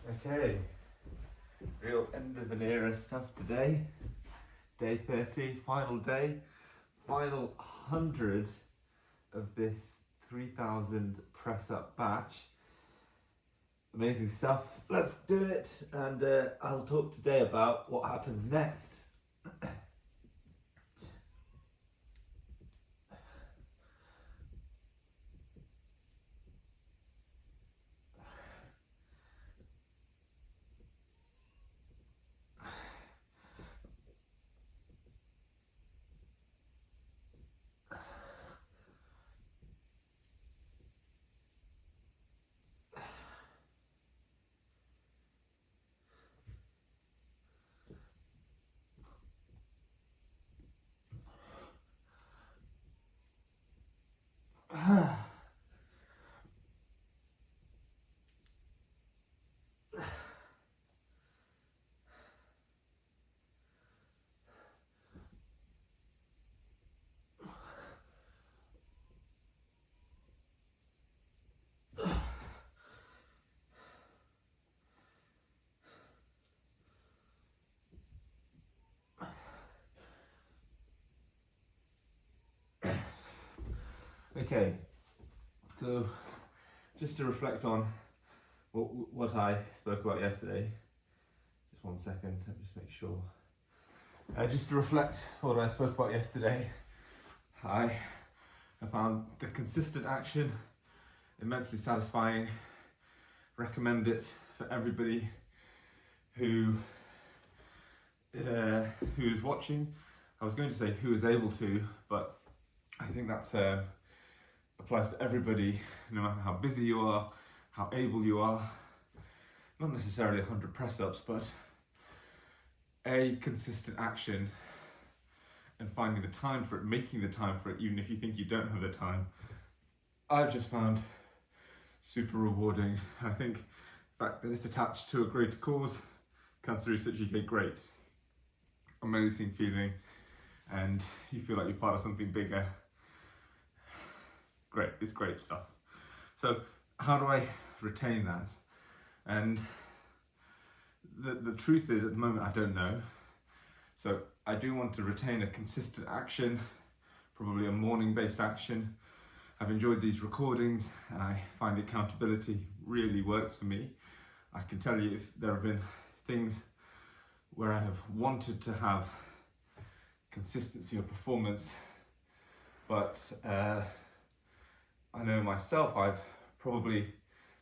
Okay, real end of an era stuff today. Day 30, final day, final 100 of this 3,000 press up batch. Amazing stuff. Let's do it, and I'll talk today about what happens next. Okay, so just to reflect on what I spoke about yesterday, just 1 second, let me just make sure. Just to reflect on what I spoke about yesterday, I found the consistent action immensely satisfying. Recommend it for everybody who's watching. I was going to say who is able to, but I think that's applies to everybody, no matter how busy you are, how able you are. Not necessarily 100 press-ups, but a consistent action and finding the time for it, making the time for it, even if you think you don't have the time. I've just found super rewarding. I think the fact that it's attached to a great cause, Cancer Research UK, great. Amazing feeling, and you feel like you're part of something bigger. Great, it's great stuff. So how do I retain that? And the truth is, at the moment, I don't know. So I do want to retain a consistent action, probably a morning-based action. I've enjoyed these recordings, and I find accountability really works for me. I can tell you if there have been things where I have wanted to have consistency or performance, but I know myself, I've probably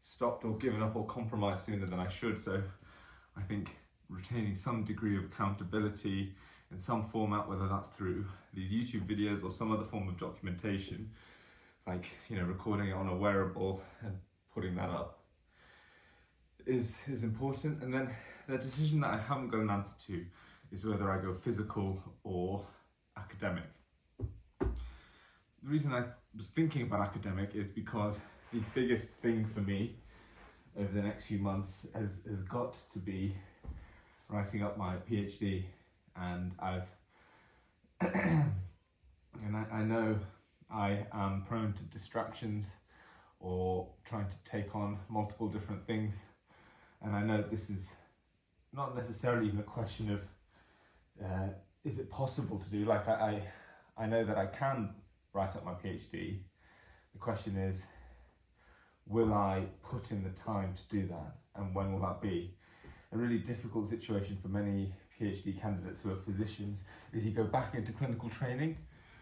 stopped or given up or compromised sooner than I should. So I think retaining some degree of accountability in some format, whether that's through these YouTube videos or some other form of documentation, like, recording it on a wearable and putting that up, is important. And then the decision that I haven't got an answer to is whether I go physical or academic. The reason I was thinking about academic is because the biggest thing for me over the next few months has got to be writing up my PhD, and I know I am prone to distractions or trying to take on multiple different things, and I know this is not necessarily even a question of is it possible to do. Like I know that I can write up my PhD. The question is, will I put in the time to do that, and when will that be? A really difficult situation for many PhD candidates who are physicians is you go back into clinical training,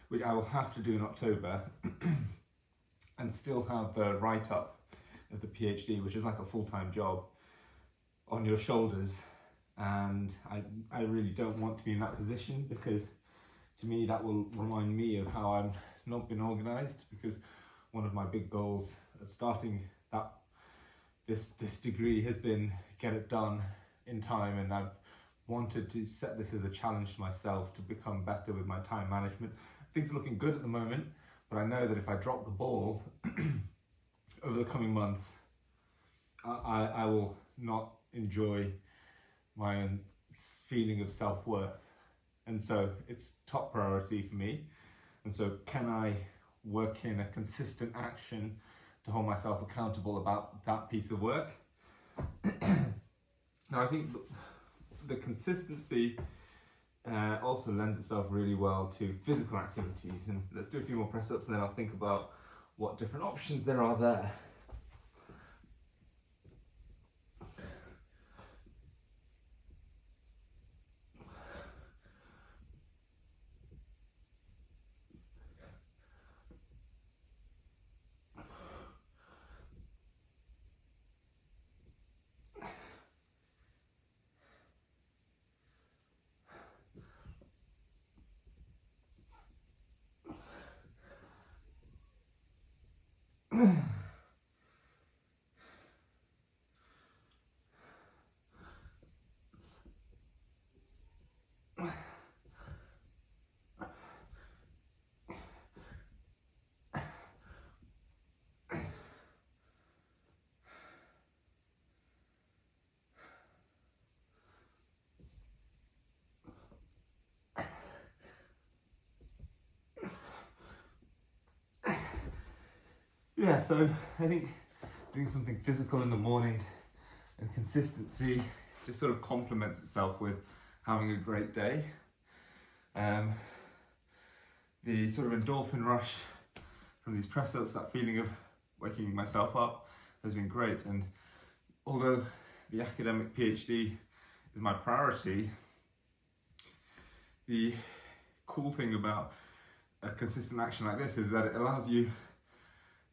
which I will have to do in October, and still have the write-up of the PhD, which is like a full-time job, on your shoulders. And I really don't want to be in that position, because to me that will remind me of how I've not been organised, because one of my big goals at starting this degree has been get it done in time, and I've wanted to set this as a challenge to myself to become better with my time management. Things are looking good at the moment, but I know that if I drop the ball over the coming months, I will not enjoy my own feeling of self-worth. And so it's top priority for me. And so can I work in a consistent action to hold myself accountable about that piece of work? Now I think the consistency also lends itself really well to physical activities, and let's do a few more press ups and then I'll think about what different options there are there. Yeah, so I think doing something physical in the morning and consistency just sort of complements itself with having a great day. The sort of endorphin rush from these press ups, that feeling of waking myself up, has been great. And although the academic PhD is my priority, the cool thing about a consistent action like this is that it allows you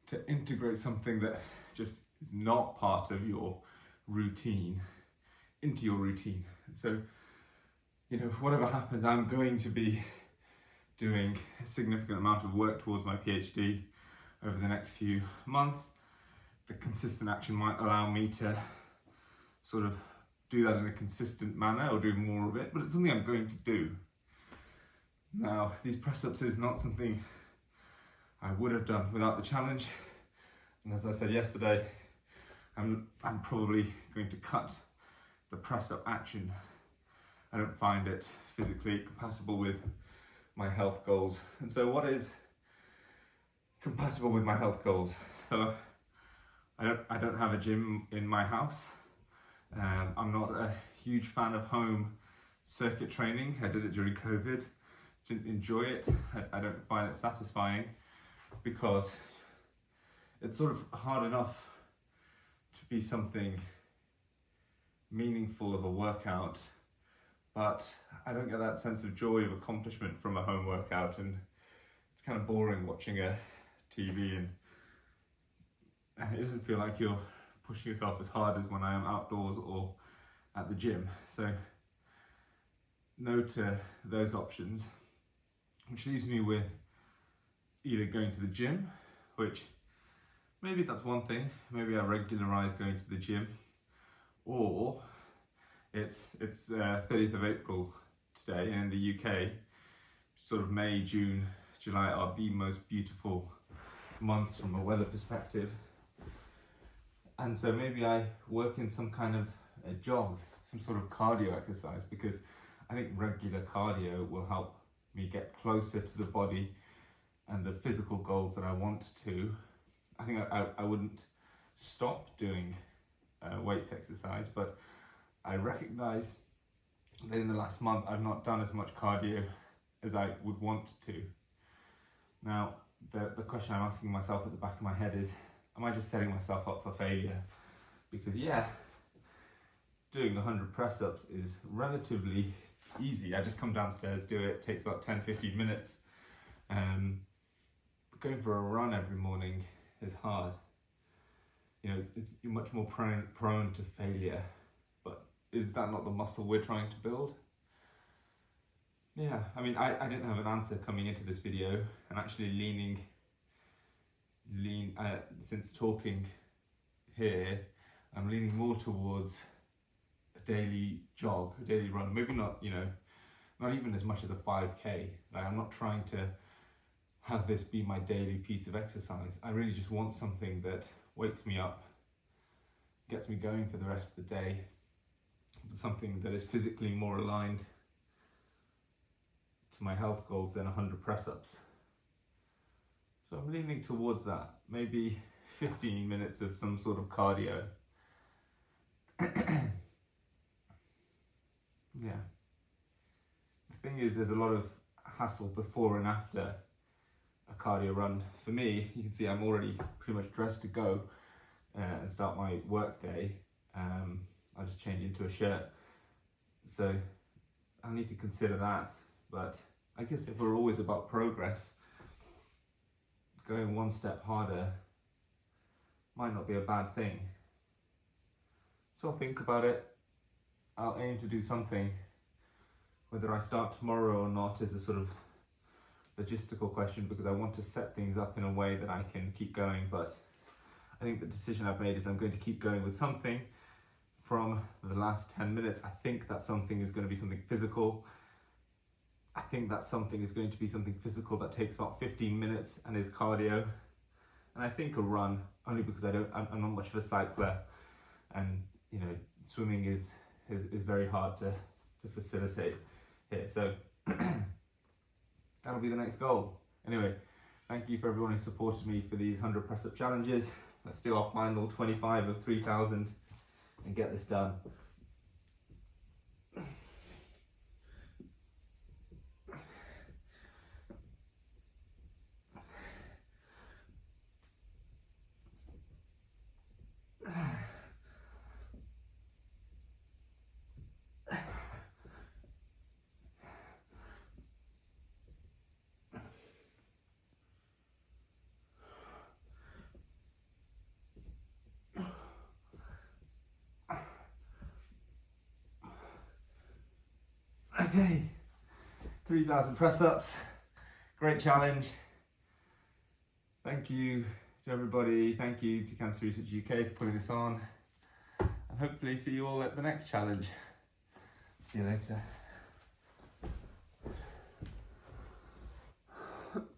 to integrate something that just is not part of your routine into your routine. So, you know, whatever happens, I'm going to be doing a significant amount of work towards my PhD over the next few months. The consistent action might allow me to sort of do that in a consistent manner or do more of it, but it's something I'm going to do. Now, these press-ups is not something I would have done without the challenge. And as I said yesterday, I'm probably going to cut the press-up action. I don't find it physically compatible with my health goals. And so what is compatible with my health goals? So I don't have a gym in my house. I'm not a huge fan of home circuit training. I did it during COVID. Didn't enjoy it. I don't find it satisfying because it's sort of hard enough to be something meaningful of a workout, but I don't get that sense of joy of accomplishment from a home workout, and it's kind of boring watching a TV, and it doesn't feel like you're pushing yourself as hard as when I am outdoors or at the gym. So no to those options, which leaves me with either going to the gym, which maybe that's one thing, maybe I regularize going to the gym, or it's 30th of April today, and in the UK, sort of May, June, July are the most beautiful months from a weather perspective. And so maybe I work in some kind of a jog, some sort of cardio exercise, because I think regular cardio will help me get closer to the body and the physical goals that I want to. I think I wouldn't stop doing weights exercise, but I recognize that in the last month I've not done as much cardio as I would want to. Now, the question I'm asking myself at the back of my head is, am I just setting myself up for failure? Because yeah, doing 100 press-ups is relatively easy. I just come downstairs, do it, it takes about 10-15 minutes. Going for a run every morning is hard. You know, you're much more prone to failure. But is that not the muscle we're trying to build? Yeah, I mean, I didn't have an answer coming into this video, and actually since talking here, I'm leaning more towards a daily jog, a daily run. Maybe not, you know, not even as much as a 5K. Like, I'm not trying to have this be my daily piece of exercise. I really just want something that wakes me up, gets me going for the rest of the day, something that is physically more aligned to my health goals than 100 press-ups. So I'm leaning towards that, maybe 15 minutes of some sort of cardio. yeah. The thing is, there's a lot of hassle before and after a cardio run. For me, you can see I'm already pretty much dressed to go and start my work day. I just change into a shirt, so I need to consider that. But I guess if we're always about progress, going one step harder might not be a bad thing. So I'll think about it. I'll aim to do something. Whether I start tomorrow or not is a sort of logistical question, because I want to set things up in a way that I can keep going. But I think the decision I've made is I'm going to keep going with something from the last 10 minutes. I think that something is going to be something physical. I think that something is going to be something physical that takes about 15 minutes and is cardio. And I think a run, only because I'm not much of a cycler, and you know, swimming is very hard to facilitate here. So that'll be the next goal. Anyway, thank you for everyone who supported me for these 100 press-up challenges. Let's do our final 25 of 3,000 and get this done. Okay, 3,000 press-ups, great challenge. Thank you to everybody, thank you to Cancer Research UK for putting this on, and hopefully see you all at the next challenge. See you later.